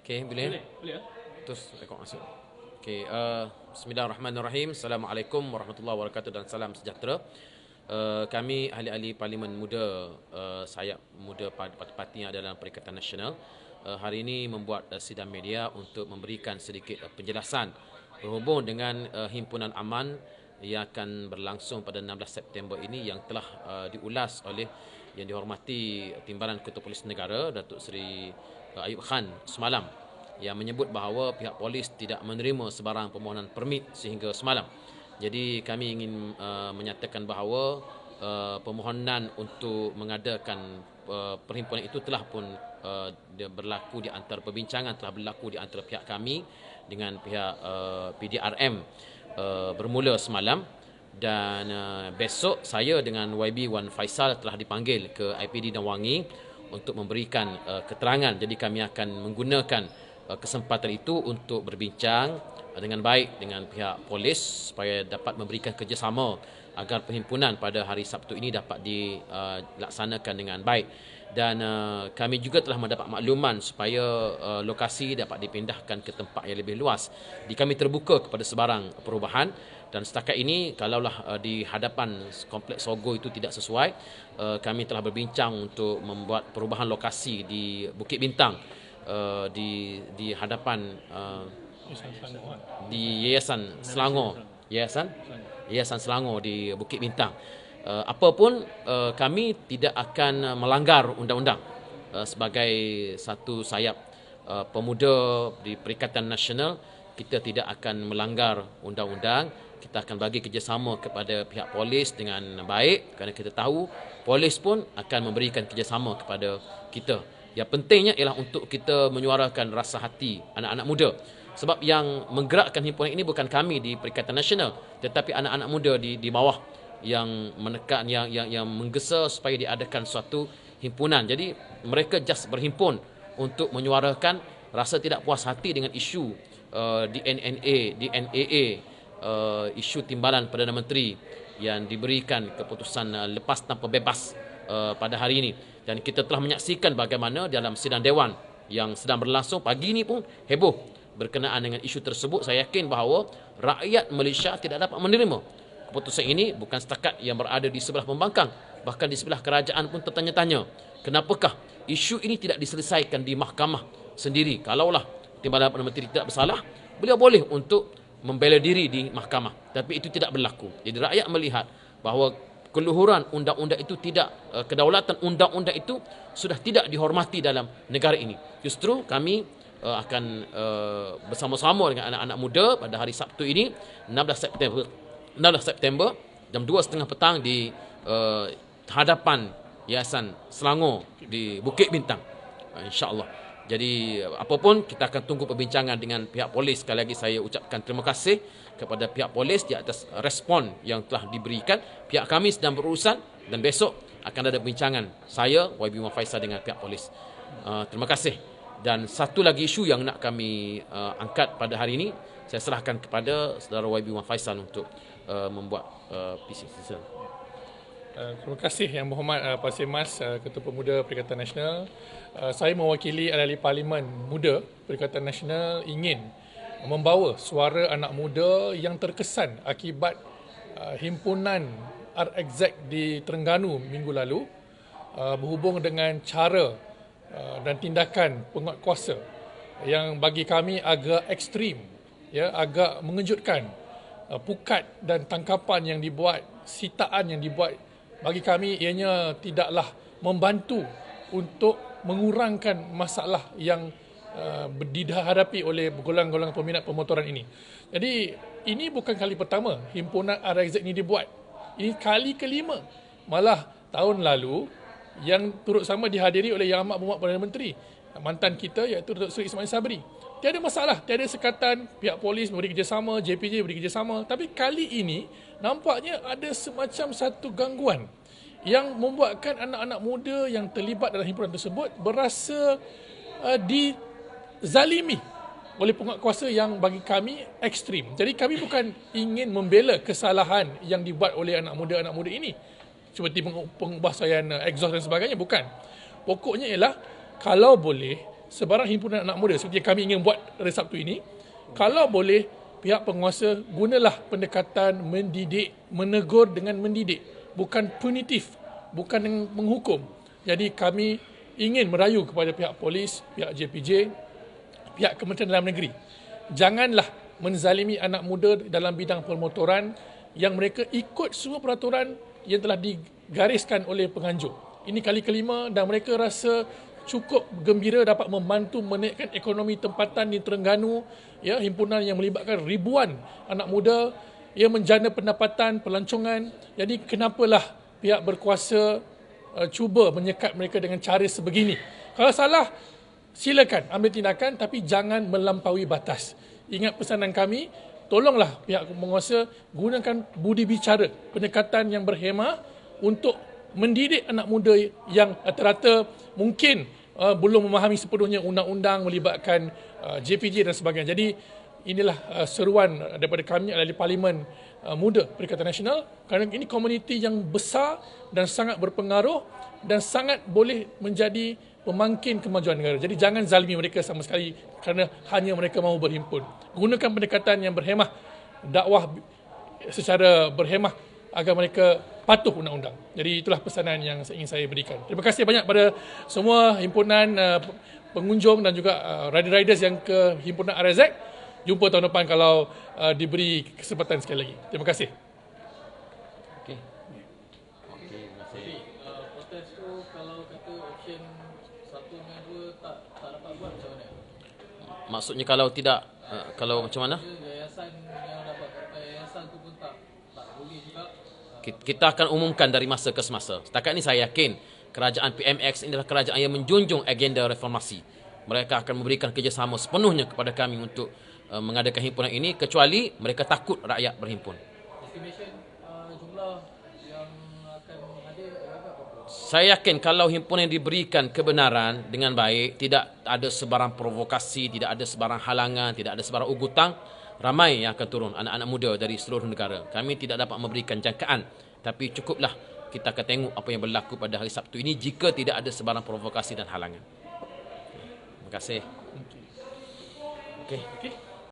Okey, boleh? Boleh ya? Terus rekod masuk. Okey, bismillahirrahmanirrahim. Assalamualaikum warahmatullahi wabarakatuh dan salam sejahtera. Kami ahli-ahli Parlimen Muda, sayap muda parti yang ada dalam Perikatan Nasional, hari ini membuat sidang media untuk memberikan sedikit penjelasan berhubung dengan himpunan aman yang akan berlangsung pada 16 September ini yang telah diulas oleh yang dihormati Timbalan Ketua Polis Negara Datuk Seri Ayub Khan semalam, yang menyebut bahawa pihak polis tidak menerima sebarang permohonan permit sehingga semalam. Jadi kami ingin menyatakan bahawa permohonan untuk mengadakan perhimpunan itu telah pun berlaku di antara perbincangan, telah berlaku di antara pihak kami dengan pihak PDRM bermula semalam, dan besok saya dengan YB Wan Faisal telah dipanggil ke IPD Dan Wangi untuk memberikan keterangan. Jadi kami akan menggunakan kesempatan itu untuk berbincang dengan baik dengan pihak polis supaya dapat memberikan kerjasama agar perhimpunan pada hari Sabtu ini dapat dilaksanakan dengan baik. Dan kami juga telah mendapat makluman supaya lokasi dapat dipindahkan ke tempat yang lebih luas. Jadi kami terbuka kepada sebarang perubahan, dan setakat ini kalaulah di hadapan kompleks Sogo itu tidak sesuai, kami telah berbincang untuk membuat perubahan lokasi di Bukit Bintang, di hadapan di Yayasan Selangor, Yayasan Selangor di Bukit Bintang. Apapun, kami tidak akan melanggar undang-undang. Sebagai satu sayap pemuda di Perikatan Nasional, kita tidak akan melanggar undang-undang. Kita akan bagi kerjasama kepada pihak polis dengan baik, kerana kita tahu polis pun akan memberikan kerjasama kepada kita. Yang pentingnya ialah untuk kita menyuarakan rasa hati anak-anak muda. Sebab yang menggerakkan himpunan ini bukan kami di Perikatan Nasional, tetapi anak-anak muda di bawah yang menekan, yang menggesa supaya diadakan suatu himpunan. Jadi mereka just berhimpun untuk menyuarakan rasa tidak puas hati dengan isu DNAA, isu timbalan Perdana Menteri yang diberikan keputusan lepas tanpa bebas pada hari ini. Dan kita telah menyaksikan bagaimana dalam sidang Dewan yang sedang berlangsung pagi ini pun heboh berkenaan dengan isu tersebut. Saya yakin bahawa rakyat Malaysia tidak dapat menerima keputusan ini, bukan setakat yang berada di sebelah pembangkang, bahkan di sebelah kerajaan pun tertanya-tanya, kenapakah isu ini tidak diselesaikan di mahkamah sendiri? Kalaulah Timbalan Perdana Menteri tidak bersalah, beliau boleh untuk membela diri di mahkamah, tapi itu tidak berlaku. Jadi rakyat melihat bahawa keluhuran undang-undang itu tidak, kedaulatan undang-undang itu sudah tidak dihormati dalam negara ini. Justru kami akan bersama-sama dengan anak-anak muda pada hari Sabtu ini, 16 September jam 2:30 petang di hadapan Yayasan Selangor di Bukit Bintang, insya-Allah. Jadi apapun, kita akan tunggu perbincangan dengan pihak polis. Sekali lagi saya ucapkan terima kasih kepada pihak polis di atas respon yang telah diberikan. Pihak kami sedang berurusan dan besok akan ada perbincangan saya, YB Wan Faisal, dengan pihak polis. Terima kasih. Dan satu lagi isu yang nak kami angkat pada hari ini, saya serahkan kepada saudara YB Wan Faisal untuk membuat PC. Terima kasih Yang Berhormat Pasir Mas, Ketua Pemuda Perikatan Nasional. Saya mewakili ahli Parlimen Muda Perikatan Nasional ingin membawa suara anak muda yang terkesan akibat himpunan RXZ di Terengganu minggu lalu berhubung dengan cara dan tindakan penguatkuasa yang bagi kami agak ekstrim, ya, agak mengejutkan. Pukat dan tangkapan yang dibuat, sitaan yang dibuat, bagi kami ianya tidaklah membantu untuk mengurangkan masalah yang dihadapi oleh golongan-golongan peminat pemotoran ini. Jadi ini bukan kali pertama himpunan RXZ ini dibuat. Ini kali kelima. Malah tahun lalu yang turut sama dihadiri oleh Yang Amat Berhormat Perdana Menteri, mantan kita, iaitu Datuk Seri Ismail Sabri. Tiada masalah, tiada sekatan, pihak polis memberi kerjasama, JPJ beri kerjasama. Tapi kali ini nampaknya ada semacam satu gangguan yang membuatkan anak-anak muda yang terlibat dalam himpunan tersebut berasa dizalimi oleh penguatkuasa yang bagi kami ekstrim. Jadi kami bukan ingin membela kesalahan yang dibuat oleh anak muda ini, seperti pengubahsaian exhaust dan sebagainya, bukan. Pokoknya ialah kalau boleh sebarang himpunan anak muda seperti yang kami ingin buat pada Sabtu ini, kalau boleh pihak penguasa gunalah pendekatan mendidik, menegur dengan mendidik, bukan punitif, bukan dengan menghukum. Jadi kami ingin merayu kepada pihak polis, pihak JPJ, pihak Kementerian Dalam Negeri, janganlah menzalimi anak muda dalam bidang permotoran yang mereka ikut semua peraturan yang telah digariskan oleh penganjur. Ini kali kelima dan mereka rasa cukup gembira dapat membantu menaikkan ekonomi tempatan di Terengganu, ya, himpunan yang melibatkan ribuan anak muda, ia menjana pendapatan, pelancongan. Jadi kenapalah pihak berkuasa cuba menyekat mereka dengan cara sebegini? Kalau salah, silakan ambil tindakan, tapi jangan melampaui batas. Ingat pesanan kami, tolonglah pihak penguasa gunakan budi bicara, pendekatan yang berhemah untuk mendidik anak muda yang rata-rata mungkin belum memahami sepenuhnya undang-undang melibatkan JPJ dan sebagainya. Jadi inilah seruan daripada kami ahli Parlimen Muda Perikatan Nasional, kerana ini komuniti yang besar dan sangat berpengaruh dan sangat boleh menjadi pemangkin kemajuan negara. Jadi jangan zalimi mereka sama sekali kerana hanya mereka mahu berhimpun. Gunakan pendekatan yang berhemah, dakwah secara berhemah agar mereka patuh undang-undang. Jadi itulah pesanan yang ingin saya berikan. Terima kasih banyak pada semua himpunan pengunjung dan juga rider-riders yang ke himpunan RZ. Jumpa tahun depan kalau diberi kesempatan sekali lagi. Terima kasih. Okey. Okey, terima kasih. Jadi protes tu kalau kata option 1 dengan 2 tak dapat buat macam mana? Maksudnya kalau tidak, kalau macam mana? Yayasan yang dapat yayasan tu pun tak boleh juga. Kita akan umumkan dari masa ke semasa. Setakat ini saya yakin kerajaan PMX ini adalah kerajaan yang menjunjung agenda reformasi. Mereka akan memberikan kerjasama sepenuhnya kepada kami untuk mengadakan himpunan ini, kecuali mereka takut rakyat berhimpun. Estimation jumlah yang akan hadir berapa? Saya yakin kalau himpunan diberikan kebenaran dengan baik, tidak ada sebarang provokasi, tidak ada sebarang halangan, tidak ada sebarang ugutang, ramai yang akan turun, anak-anak muda dari seluruh negara. Kami tidak dapat memberikan jangkaan, tapi cukuplah kita akan tengok apa yang berlaku pada hari Sabtu ini jika tidak ada sebarang provokasi dan halangan. Terima kasih. Okey.